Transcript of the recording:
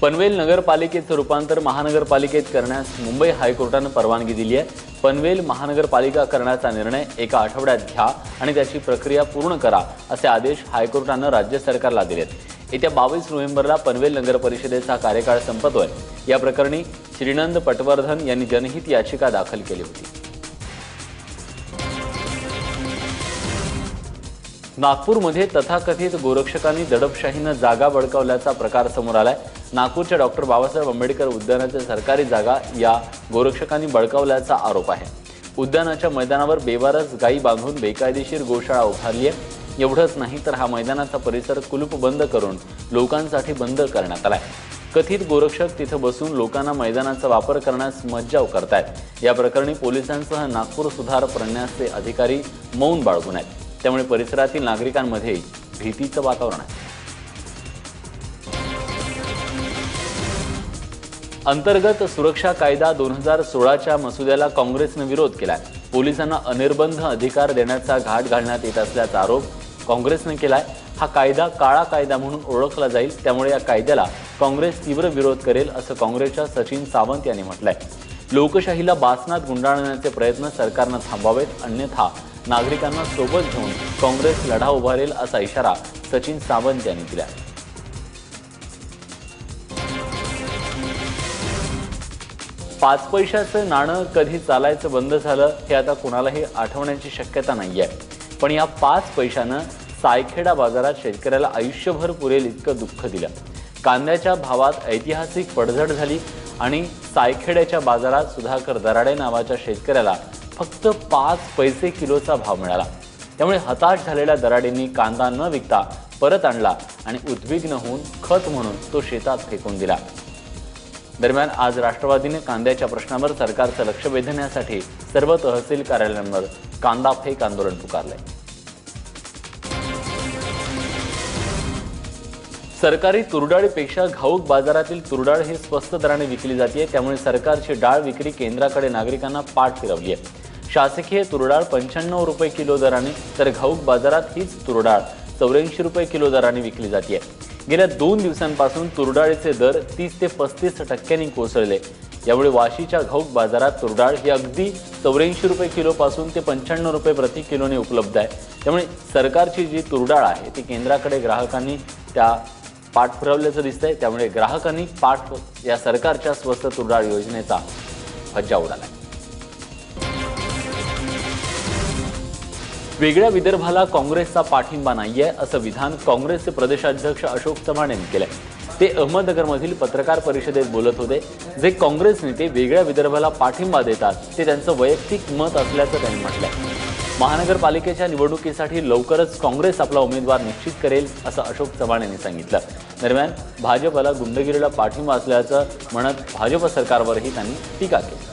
पनवेल नगरपालिकेचं रूपांतर महानगरपालिकेत करण्यास मुंबई हायकोर्टाने परवानगी दिली आहे। पनवेल महानगरपालिका करण्याचा निर्णय एका आठवड्यात घ्या आणि त्याची प्रक्रिया पूर्ण करा असे आदेश हायकोर्टाने राज्य सरकारला दिलेत। येत्या 22 नोव्हेंबरला पनवेल नगर परिषदेचा कार्यकाळ संपतोय। या प्रकरणी श्रीनंद पटवर्धन यांनी जनहित याचिका दाखल केली होती। नागपूरमध्ये तथाकथित गोरक्षकांनी दडपशाहीने जागा बळकावल्याचा प्रकार समोर आलाय। नागपूरच्या डॉक्टर बाबासाहेब आंबेडकर उद्यानाची सरकारी जागा या गोरक्षकांनी बळकावल्याचा आरोप आहे। उद्यानाच्या मैदानावर बेवारस गायी बांधून बेकायदेशीर गोशाळा उभारली आहे। एवढंच नाही तर हा मैदानाचा परिसर कुलूप बंद करून लोकांसाठी बंद करण्यात आलाय। कथित गोरक्षक तिथे बसून लोकांना मैदानाचा वापर करण्यास मज्जाव करतायत। या प्रकरणी पोलिसांसह नागपूर सुधार प्रन्यासचे अधिकारी मौन बाळगून आहेत। त्यामुळे परिसरातील नागरिकांमध्ये भीतीचं वातावरण आहे। अंतर्गत सुरक्षा कायदा 2016च्या मसुद्याला काँग्रेसने विरोध केलाय। पोलिसांना अनिर्बंध अधिकार देण्याचा घाट घालण्यात येत असल्याचा आरोप काँग्रेसने केलाय। हा कायदा काळा कायदा म्हणून ओळखला जाईल, त्यामुळे या कायद्याला काँग्रेस तीव्र विरोध करेल असं काँग्रेसच्या सचिन सावंत यांनी म्हटलंय। लोकशाहीला बासनात गुंडाळण्याचे प्रयत्न सरकारने थांबवावेत, अन्यथा नागरिकांना सोबत घेऊन काँग्रेस लढा उभारेल असा इशारा सचिन सावंत यांनी दिला। 5 पैशाचं नाणं कधी चालायचं बंद झालं हे आता कोणालाही आठवण्याची शक्यता नाहीये। पण या 5 पैशानं सायखेडा बाजारात शेतकऱ्याला आयुष्यभर पुरेल इतकं दुःख दिलं। कांद्याच्या भावात ऐतिहासिक पडझड झाली आणि सायखेड्याच्या बाजारात सुधाकर दराडे नावाच्या शेतकऱ्याला फक्त 5 पैसे किलोचा भाव मिळाला। त्यामुळे हताश झालेल्या दराडेंनी कांदा न विकता परत आणला आणि उद्विग्न होऊन खत म्हणून तो शेतात फेकून दिला। दरम्यान आज राष्ट्रवादीने कांद्याच्या प्रश्नावर सरकारचं लक्ष वेधण्यासाठी सर्व तहसील कार्यालयांवर कांदा फेक आंदोलन पुकारलंय। सरकारी तुरडाळीपेक्षा घाऊक बाजारातील तुरडाळ ही स्वस्त दराने विकली जाते। त्यामुळे सरकारची डाळ विक्री केंद्राकडे नागरिकांना पाठ फिरवली आहे। शासकीय तुरडाळ 95 रुपये किलो दराने तर घाऊक बाजारात हीच तुरडाळ 84 रुपये किलो दराने विकली जाते। गेल्या 2 दिवसांपासून तुरडाळीचे दर 30 ते 35% कोसळले। यामुळे वाशीच्या घाऊक बाजारात तुरडाळ ही अगदी 84 रुपये किलो पासून ते 95 रुपये प्रति किलोने उपलब्ध आहे। त्यामुळे सरकारची जी तुरडाळ आहे ती केंद्राकडे ग्राहकांनी त्या पाठ फिरवल्याचं दिसतंय। त्यामुळे ग्राहकांनी या सरकारच्या स्वस्त तुरडाळ योजनेचा फज्जा उडाला। वेगळ्या विदर्भाला काँग्रेसचा पाठिंबा नाहीये असं विधान काँग्रेसचे प्रदेशाध्यक्ष अशोक चव्हाण यांनी केलंय। ते अहमदनगरमधील पत्रकार परिषदेत बोलत होते। जे काँग्रेस नेते वेगळ्या विदर्भाला पाठिंबा देतात ते त्यांचं वैयक्तिक मत असल्याचं त्यांनी म्हटलंय। महानगरपालिकेच्या निवडणुकीसाठी लवकरच काँग्रेस आपला उमेदवार निश्चित करेल असं अशोक चव्हाण यांनी सांगितलं। दरम्यान भाजपला गुंडगिरीला पाठिंबा असल्याचं म्हणत भाजप सरकारवरही त्यांनी टीका केली।